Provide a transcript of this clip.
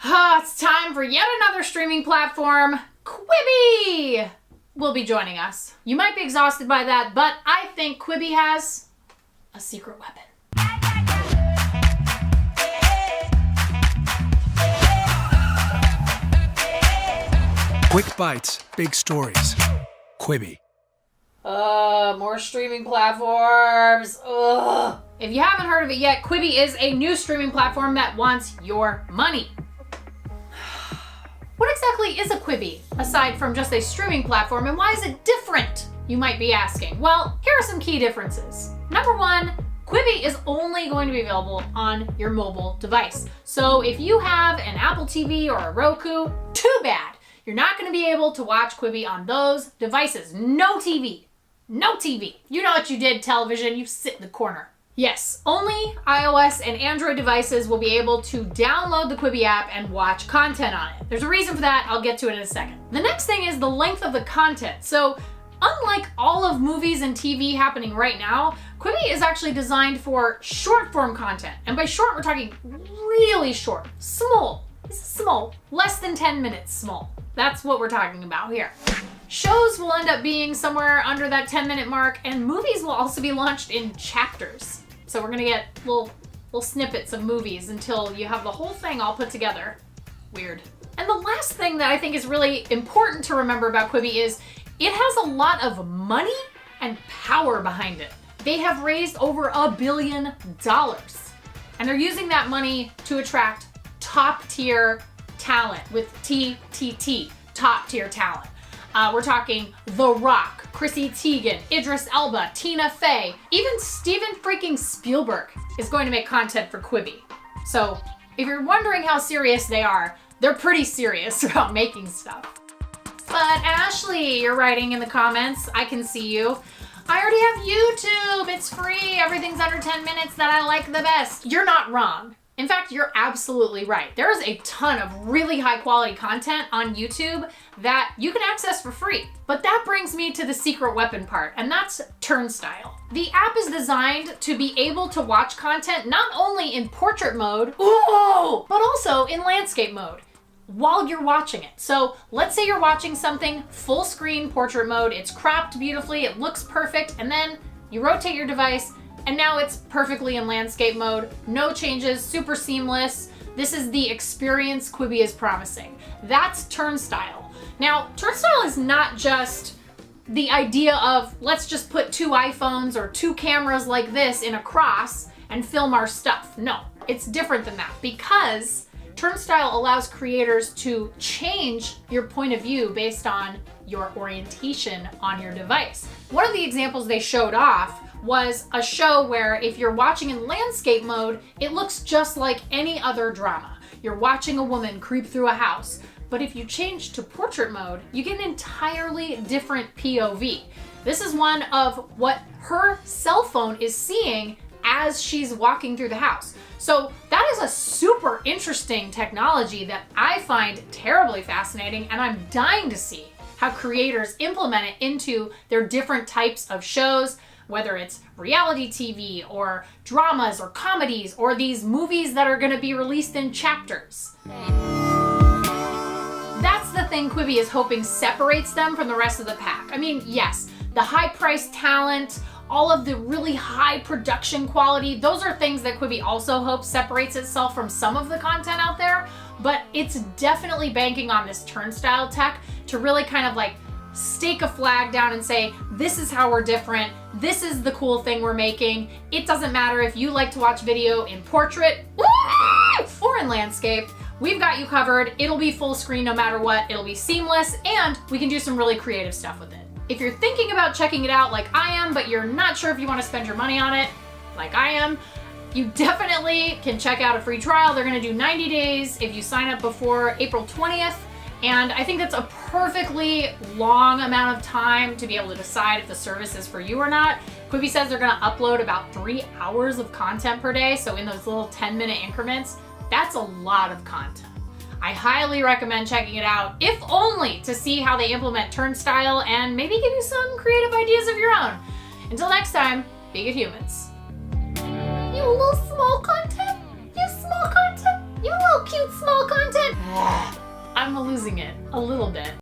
It's time for yet another streaming platform. Quibi will be joining us. You might be exhausted by that, but I think Quibi has a secret weapon. Quick bites, big stories. Quibi. More streaming platforms. Ugh. If you haven't heard of it yet, Quibi is a new streaming platform that wants your money. What exactly is a Quibi, aside from just a streaming platform, and why is it different, you might be asking? Well, here are some key differences. Number one, Quibi is only going to be available on your mobile device. So if you have an Apple TV or a Roku, too bad. You're not going to be able to watch Quibi on those devices. No TV. No TV. You know what you did, television. You sit in the corner. Yes, only iOS and Android devices will be able to download the Quibi app and watch content on it. There's a reason for that. I'll get to it in a second. The next thing is the length of the content. So unlike all of movies and TV happening right now, Quibi is actually designed for short form content. And by short, we're talking really short, small. This is small, less than 10 minutes small. That's what we're talking about here. Shows will end up being somewhere under that 10-minute mark, and movies will also be launched in chapters. So we're gonna get little snippets of movies until you have the whole thing all put together. Weird. And the last thing that I think is really important to remember about Quibi is it has a lot of money and power behind it. They have raised over $1 billion, and they're using that money to attract top-tier talent with TTT, top-tier talent. We're talking The Rock, Chrissy Teigen, Idris Elba, Tina Fey, even Steven freaking Spielberg is going to make content for Quibi. So if you're wondering how serious they are, they're pretty serious about making stuff. But Ashley, you're writing in the comments, I can see you. I already have YouTube, it's free, everything's under 10 minutes that I like the best. You're not wrong. In fact, you're absolutely right. There is a ton of really high quality content on YouTube that you can access for free. But that brings me to the secret weapon part, and that's Turnstyle. The app is designed to be able to watch content not only in portrait mode, but also in landscape mode while you're watching it. So let's say you're watching something full screen portrait mode, it's cropped beautifully, it looks perfect, and then you rotate your device and now it's perfectly in landscape mode, no changes, super seamless. This is the experience Quibi is promising. That's Turnstyle. Now, Turnstyle is not just the idea of let's just put two iPhones or two cameras like this in a cross and film our stuff. No, it's different than that because Turnstyle allows creators to change your point of view based on your orientation on your device. One of the examples they showed off was a show where if you're watching in landscape mode, it looks just like any other drama. You're watching a woman creep through a house, but if you change to portrait mode, you get an entirely different POV. This is one of what her cell phone is seeing as she's walking through the house. So that is a super interesting technology that I find terribly fascinating, and I'm dying to see how creators implement it into their different types of shows, whether it's reality TV or dramas or comedies or these movies that are gonna be released in chapters. That's the thing Quibi is hoping separates them from the rest of the pack. I mean, yes, the high-priced talent, all of the really high production quality, those are things that Quibi also hopes separates itself from some of the content out there, but it's definitely banking on this Turnstyle tech to really kind of like stake a flag down and say, this is how we're different, this is the cool thing we're making. It doesn't matter if you like to watch video in portrait or in landscape, we've got you covered. It'll be full screen no matter what, it'll be seamless, and we can do some really creative stuff with it. If you're thinking about checking it out like I am, but you're not sure if you want to spend your money on it, like I am, you definitely can check out a free trial. They're gonna do 90 days if you sign up before April 20th. And I think that's a perfectly long amount of time to be able to decide if the service is for you or not. Quibi says they're gonna upload about 3 hours of content per day. So in those little 10-minute increments, that's a lot of content. I highly recommend checking it out, if only to see how they implement Turnstyle and maybe give you some creative ideas of your own. Until next time, be good humans. You little small content? You small content? You little cute small content? losing it a little bit.